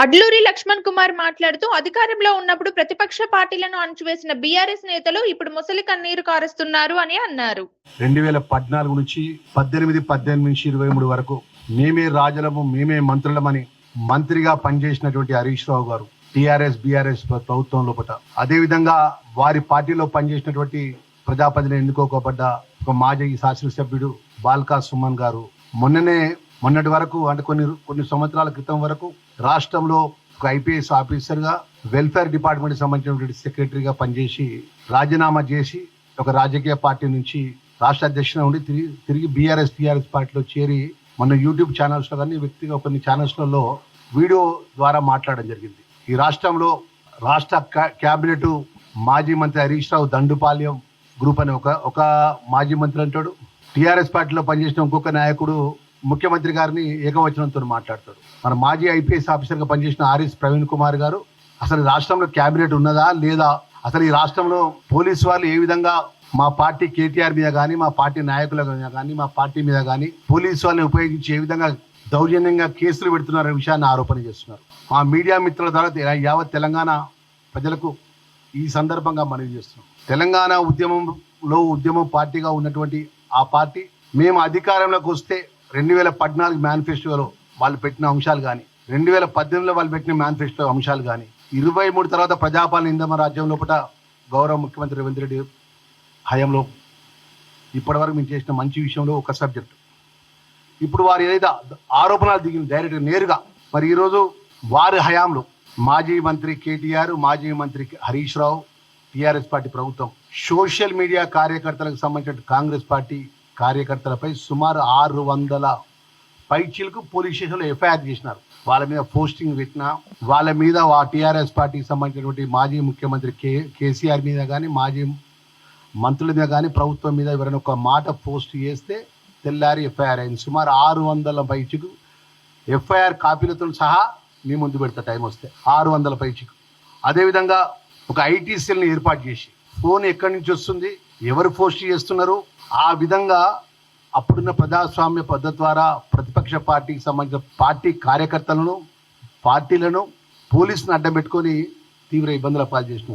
అడ్లూరి లక్ష్మణ్ కుమార్ మాట్లాడుతూ అధికారంలో ఉన్నప్పుడు ప్రతిపక్ష పార్టీలను అణచివేసిన బీఆర్ఎస్ నేతలు ఇప్పుడు ముసలి కన్నీరు కారుస్తున్నారు అని అన్నారు. 2014 నుంచి 18 నుంచి 23 వరకు మేమే రాజులము మేమే మంత్రులమని మంత్రిగా పనిచేసినటువంటి హరీష్ రావు గారు టీఆర్ఎస్ బీఆర్ఎస్ ప్రభుత్వం లోపల, అదేవిధంగా వారి పార్టీలో పనిచేసినటువంటి ప్రజాప్రతినిధులు ఎన్నుకోబడ్డ ఒక మాజీ శాసనసభ్యుడు బాల్కా సుమన్ గారు మొన్నటి వరకు అంటే కొన్ని సంవత్సరాల క్రితం వరకు రాష్ట్రంలో ఒక ఐపీఎస్ ఆఫీసర్ గా వెల్ఫేర్ డిపార్ట్మెంట్ సంబంధించినటువంటి సెక్రటరీగా పనిచేసి రాజీనామా చేసి ఒక రాజకీయ పార్టీ నుంచి రాష్ట్ర అధ్యక్షుడు ఉండి తిరిగి టీఆర్ఎస్ పార్టీలో చేరి మన యూట్యూబ్ ఛానల్స్ లో కానీ వ్యక్తిగా కొన్ని ఛానల్స్లలో వీడియో ద్వారా మాట్లాడడం జరిగింది. ఈ రాష్ట్రంలో రాష్ట్ర కేబినెట్ మాజీ మంత్రి హరీష్ రావు దండుపాల్యం గ్రూప్ అని ఒక మాజీ మంత్రి అంటాడు. టీఆర్ఎస్ పార్టీలో పనిచేసిన ఇంకొక నాయకుడు ముఖ్యమంత్రి గారిని ఏకవచనంతో మాట్లాడతాడు. మన మాజీ ఐపీఎస్ ఆఫీసర్ గా పనిచేసిన ఆర్ఎస్ ప్రవీణ్ కుమార్ గారు అసలు రాష్ట్రంలో కేబినెట్ ఉన్నదా లేదా, అసలు ఈ రాష్ట్రంలో పోలీసు వాళ్ళు ఏ విధంగా మా పార్టీ కేటీఆర్ మీద కానీ మా పార్టీ నాయకుల మీద కానీ మా పార్టీ మీద కానీ పోలీసు వాళ్ళని ఉపయోగించి ఏ విధంగా దౌర్జన్యంగా కేసులు పెడుతున్నారనే విషయాన్ని ఆరోపణ చేస్తున్నారు. మా మీడియా మిత్రుల ద్వారా యావత్ తెలంగాణ ప్రజలకు ఈ సందర్భంగా మనవి చేస్తున్నాం. తెలంగాణ ఉద్యమం పార్టీగా ఉన్నటువంటి ఆ పార్టీ మేము అధికారంలోకి వస్తే 2014 మేనిఫెస్టోలో వాళ్ళు పెట్టిన అంశాలు కానీ 2018లో వాళ్ళు పెట్టిన మేనిఫెస్టో అంశాలు కానీ 23 తర్వాత ప్రజాపాలన ఇంధన రాజ్యం లోపల గౌరవ ముఖ్యమంత్రి రేవంత్ రెడ్డి హయాంలో ఇప్పటి వరకు మేము చేసిన మంచి విషయంలో ఒక సబ్జెక్టు. ఇప్పుడు వారు ఏదైతే ఆరోపణలు దిగింది డైరెక్ట్గా నేరుగా, మరి ఈరోజు వారి హయాంలో మాజీ మంత్రి కేటీఆర్, మాజీ మంత్రి హరీష్ రావు, టీఆర్ఎస్ పార్టీ ప్రభుత్వం సోషల్ మీడియా కార్యకర్తలకు సంబంధించిన కాంగ్రెస్ పార్టీ కార్యకర్తలపై సుమారు 600 పైచీలకు పోలీస్ స్టేషన్లో ఎఫ్ఐఆర్ చేసినారు. వాళ్ళ మీద పోస్టింగ్ పెట్టినా, వాళ్ళ మీద టీఆర్ఎస్ పార్టీకి సంబంధించినటువంటి మాజీ ముఖ్యమంత్రి కేసీఆర్ మీద కానీ మాజీ మంత్రుల మీద కానీ ప్రభుత్వం మీద ఎవరైనా ఒక మాట పోస్ట్ చేస్తే తెల్లారి ఎఫ్ఐఆర్ అయింది. సుమారు 600 పైచీకు ఎఫ్ఐఆర్ కాపీలతో సహా మీ ముందు పెడతా టైం వస్తే 600 పైచీకు. అదేవిధంగా ఒక ఐటీ సెల్ని ఏర్పాటు చేసి ఫోన్ ఎక్కడి నుంచి వస్తుంది, ఎవరు పోస్ట్ చేస్తున్నారు, ఆ విధంగా అప్పుడున్న ప్రజాస్వామ్య పద్ధతి ద్వారా ప్రతిపక్ష పార్టీకి సంబంధించిన పార్టీ కార్యకర్తలను పార్టీలను పోలీసును అడ్డం పెట్టుకొని తీవ్ర ఇబ్బందుల పాలు చేసినారు.